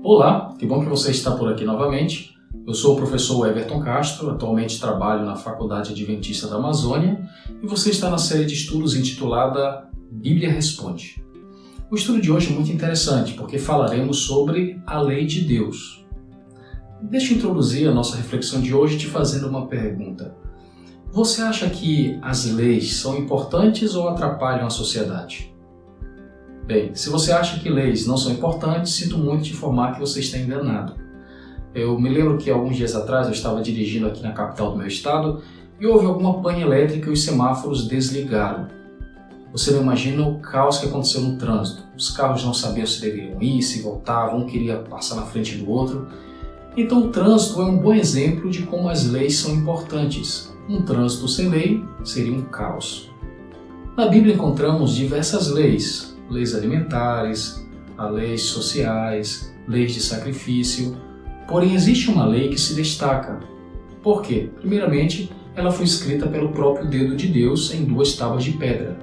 Olá, que bom que você está por aqui novamente. Eu sou o professor Everton Castro, atualmente trabalho na Faculdade Adventista da Amazônia e você está na série de estudos intitulada Bíblia Responde. O estudo de hoje é muito interessante porque falaremos sobre a lei de Deus. Deixa eu introduzir a nossa reflexão de hoje te fazendo uma pergunta. Você acha que as leis são importantes ou atrapalham a sociedade? Bem, se você acha que leis não são importantes, sinto muito te informar que você está enganado. Eu me lembro que alguns dias atrás eu estava dirigindo aqui na capital do meu estado e houve alguma pane elétrica e os semáforos desligaram. Você não imagina o caos que aconteceu no trânsito. Os carros não sabiam se deveriam ir, se voltavam, um queria passar na frente do outro. Então o trânsito é um bom exemplo de como as leis são importantes. Um trânsito sem lei seria um caos. Na Bíblia encontramos diversas leis. Leis alimentares, leis sociais, leis de sacrifício. Porém, existe uma lei que se destaca. Por quê? Primeiramente, ela foi escrita pelo próprio dedo de Deus em 2 tábuas de pedra.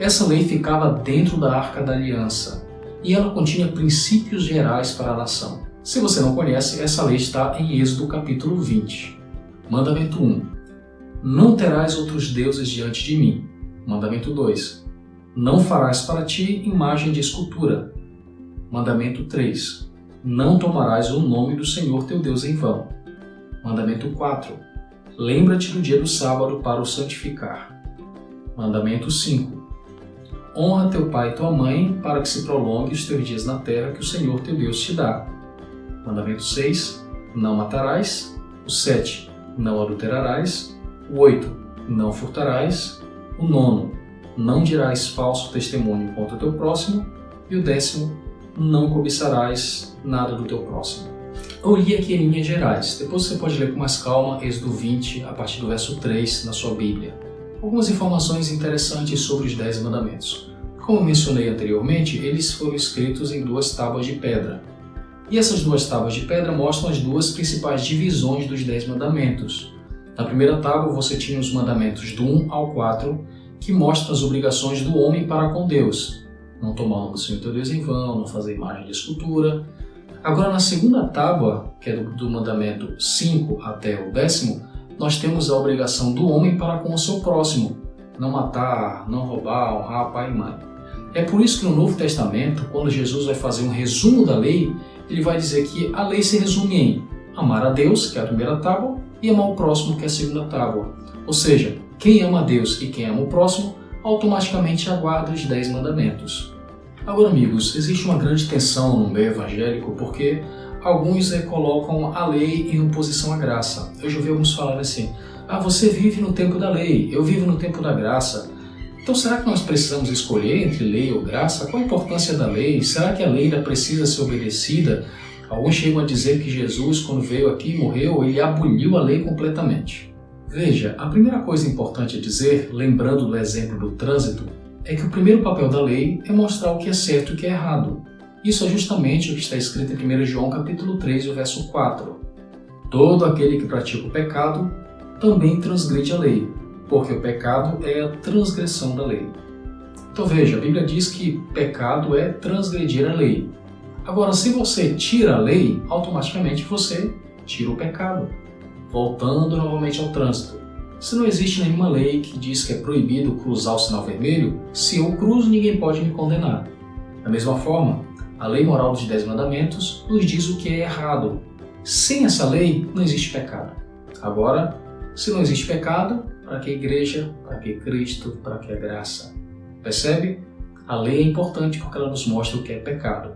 Essa lei ficava dentro da Arca da Aliança e ela continha princípios gerais para a nação. Se você não conhece, essa lei está em Êxodo capítulo 20. Mandamento 1. Não terás outros deuses diante de mim. Mandamento 2. Não farás para ti imagem de escultura. Mandamento 3. Não tomarás o nome do Senhor teu Deus em vão. Mandamento 4. Lembra-te do dia do sábado para o santificar. Mandamento 5. Honra teu pai e tua mãe para que se prolongue os teus dias na terra que o Senhor teu Deus te dá. Mandamento 6. Não matarás. O 7. Não adulterarás. O 8. Não furtarás. O 9. Não dirás falso testemunho contra o teu próximo. E o 10º, não cobiçarás nada do teu próximo. Eu li aqui em linhas gerais. Depois você pode ler com mais calma Êxodo 20, a partir do verso 3 na sua Bíblia. Algumas informações interessantes sobre os 10 mandamentos. Como eu mencionei anteriormente, eles foram escritos em 2 tábuas de pedra. E essas 2 tábuas de pedra mostram as 2 principais divisões dos 10 mandamentos. Na primeira tábua você tinha os mandamentos do 1 ao 4, que mostram as obrigações do homem para com Deus. Não tomar o nome do Senhor teu Deus em vão, não fazer imagem de escultura. Agora, na segunda tábua, que é do mandamento 5 até o 10º, nós temos a obrigação do homem para com o seu próximo. Não matar, não roubar, honrar pai e mãe. É por isso que no Novo Testamento, quando Jesus vai fazer um resumo da lei, ele vai dizer que a lei se resume em amar a Deus, que é a primeira tábua, e amar o próximo, que é a segunda tábua. Ou seja, quem ama a Deus e quem ama o próximo, automaticamente aguarda os 10 mandamentos. Agora, amigos, existe uma grande tensão no meio evangélico porque alguns colocam a lei em oposição à graça. Eu já ouvi alguns falar assim, você vive no tempo da lei, eu vivo no tempo da graça. Então, será que nós precisamos escolher entre lei ou graça? Qual a importância da lei? Será que a lei ainda precisa ser obedecida? Alguns chegam a dizer que Jesus, quando veio aqui e morreu, ele aboliu a lei completamente. Veja, a primeira coisa importante a dizer, lembrando do exemplo do trânsito, é que o primeiro papel da lei é mostrar o que é certo e o que é errado. Isso é justamente o que está escrito em 1 João capítulo 3, o verso 4. Todo aquele que pratica o pecado também transgride a lei, porque o pecado é a transgressão da lei. Então veja, a Bíblia diz que pecado é transgredir a lei. Agora, se você tira a lei, automaticamente você tira o pecado. Voltando novamente ao trânsito. Se não existe nenhuma lei que diz que é proibido cruzar o sinal vermelho, se eu cruzo, ninguém pode me condenar. Da mesma forma, a lei moral dos 10 mandamentos nos diz o que é errado. Sem essa lei, não existe pecado. Agora, se não existe pecado, para que a igreja, para que Cristo, para que a graça? Percebe? A lei é importante porque ela nos mostra o que é pecado.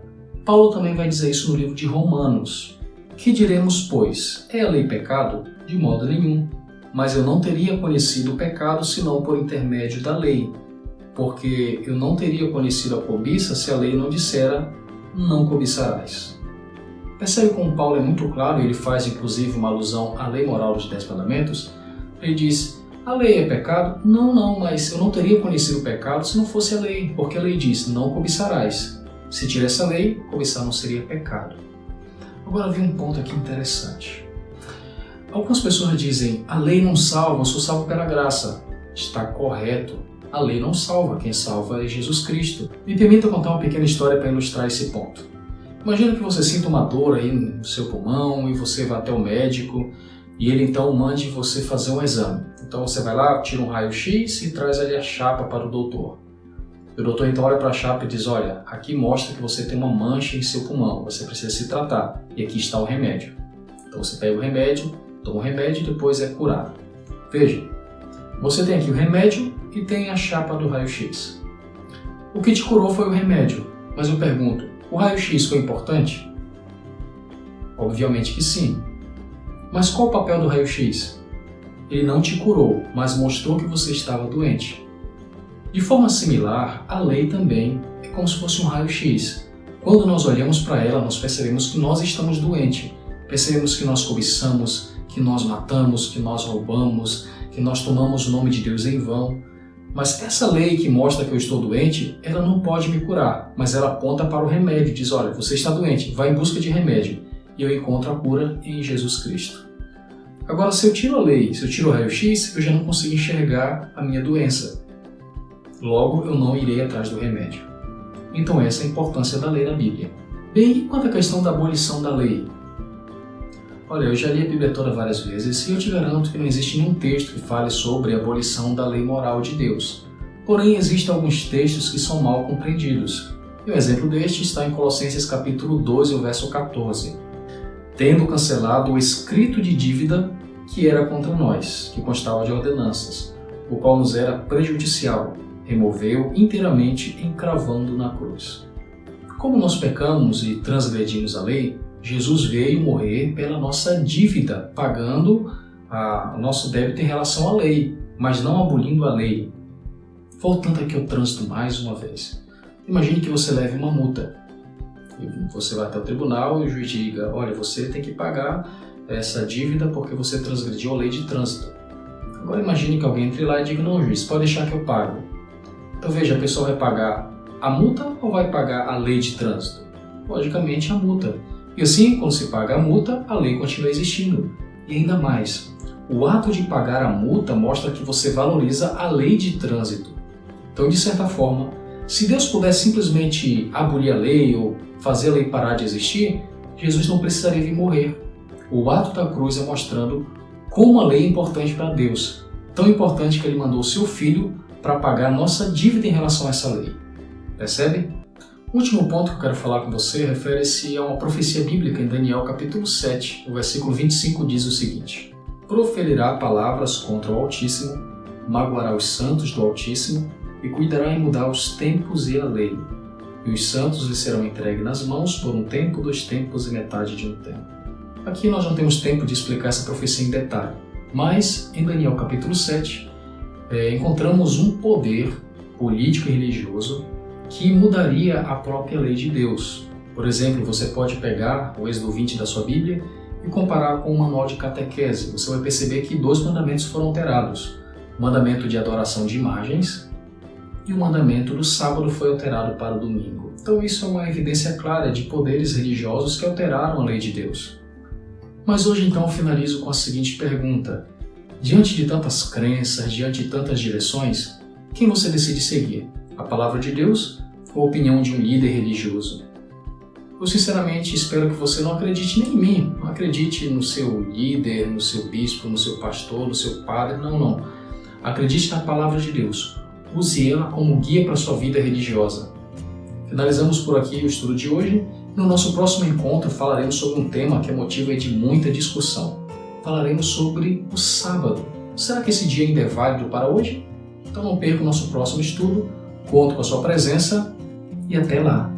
Paulo também vai dizer isso no livro de Romanos. Que diremos, pois? É a lei pecado? De modo nenhum. Mas eu não teria conhecido o pecado senão por intermédio da lei, porque eu não teria conhecido a cobiça se a lei não dissera, não cobiçarás. Percebe como Paulo é muito claro, ele faz inclusive uma alusão à lei moral dos 10 mandamentos? Ele diz, a lei é pecado? Não, mas eu não teria conhecido o pecado se não fosse a lei, porque a lei diz, não cobiçarás. Se tira essa lei, cobiçar não seria pecado. Agora vem um ponto aqui interessante. Algumas pessoas dizem, a lei não salva, eu sou salvo pela graça. Está correto. A lei não salva, quem salva é Jesus Cristo. Me permita contar uma pequena história para ilustrar esse ponto. Imagina que você sinta uma dor aí no seu pulmão e você vai até o médico e ele então mande você fazer um exame. Então você vai lá, tira um raio-x e traz ali a chapa para o doutor. O doutor então olha para a chapa e diz, olha, aqui mostra que você tem uma mancha em seu pulmão, você precisa se tratar e aqui está o remédio. Então você pega o remédio, toma o remédio e depois é curado. Veja, você tem aqui o remédio e tem a chapa do raio-x. O que te curou foi o remédio, mas eu pergunto, o raio-x foi importante? Obviamente que sim. Mas qual o papel do raio-x? Ele não te curou, mas mostrou que você estava doente. De forma similar, a lei também é como se fosse um raio-x. Quando nós olhamos para ela, nós percebemos que nós estamos doentes. Percebemos que nós cobiçamos, que nós matamos, que nós roubamos, que nós tomamos o nome de Deus em vão. Mas essa lei que mostra que eu estou doente, ela não pode me curar, mas ela aponta para o remédio, diz, olha, você está doente, vai em busca de remédio. E eu encontro a cura em Jesus Cristo. Agora, se eu tiro a lei, se eu tiro o raio-x, eu já não consigo enxergar a minha doença. Logo, eu não irei atrás do remédio. Então essa é a importância da lei na Bíblia. Bem, e quanto à questão da abolição da lei? Olha, eu já li a Bíblia toda várias vezes e eu te garanto que não existe nenhum texto que fale sobre a abolição da lei moral de Deus. Porém, existem alguns textos que são mal compreendidos. E um exemplo deste está em Colossenses capítulo 12, o verso 14. Tendo cancelado o escrito de dívida que era contra nós, que constava de ordenanças, o qual nos era prejudicial, removeu inteiramente encravando na cruz. Como nós pecamos e transgredimos a lei, Jesus veio morrer pela nossa dívida, pagando o nosso débito em relação à lei, mas não abolindo a lei. Voltando aqui ao trânsito mais uma vez. Imagine que você leve uma multa. E você vai até o tribunal e o juiz diga, olha, você tem que pagar essa dívida porque você transgrediu a lei de trânsito. Agora imagine que alguém entre lá e diga, não, juiz, pode deixar que eu pago. Então veja, a pessoa vai pagar a multa ou vai pagar a lei de trânsito? Logicamente a multa. E assim, quando se paga a multa, a lei continua existindo. E ainda mais, o ato de pagar a multa mostra que você valoriza a lei de trânsito. Então, de certa forma, se Deus pudesse simplesmente abolir a lei ou fazer a lei parar de existir, Jesus não precisaria vir morrer. O ato da cruz é mostrando como a lei é importante para Deus. Tão importante que Ele mandou o seu Filho para pagar a nossa dívida em relação a essa lei. Percebe? O último ponto que eu quero falar com você refere-se a uma profecia bíblica em Daniel capítulo 7, o versículo 25 diz o seguinte: proferirá palavras contra o Altíssimo, magoará os santos do Altíssimo e cuidará em mudar os tempos e a lei. E os santos lhe serão entregues nas mãos por um tempo, 2 tempos e metade de um tempo. Aqui nós não temos tempo de explicar essa profecia em detalhe, mas em Daniel capítulo 7 encontramos um poder político e religioso que mudaria a própria lei de Deus. Por exemplo, você pode pegar o Êxodo 20 da sua Bíblia e comparar com o manual de catequese. Você vai perceber que 2 mandamentos foram alterados. O mandamento de adoração de imagens e o mandamento do sábado foi alterado para o domingo. Então isso é uma evidência clara de poderes religiosos que alteraram a lei de Deus. Mas hoje então eu finalizo com a seguinte pergunta: diante de tantas crenças, diante de tantas direções, quem você decide seguir? A palavra de Deus ou a opinião de um líder religioso? Eu sinceramente espero que você não acredite nem em mim, não acredite no seu líder, no seu bispo, no seu pastor, no seu padre, não. Acredite na palavra de Deus, use ela como guia para a sua vida religiosa. Finalizamos por aqui o estudo de hoje. No nosso próximo encontro falaremos sobre um tema que é motivo de muita discussão. Falaremos sobre o sábado. Será que esse dia ainda é válido para hoje? Então não perca o nosso próximo estudo. Conto com a sua presença e até lá!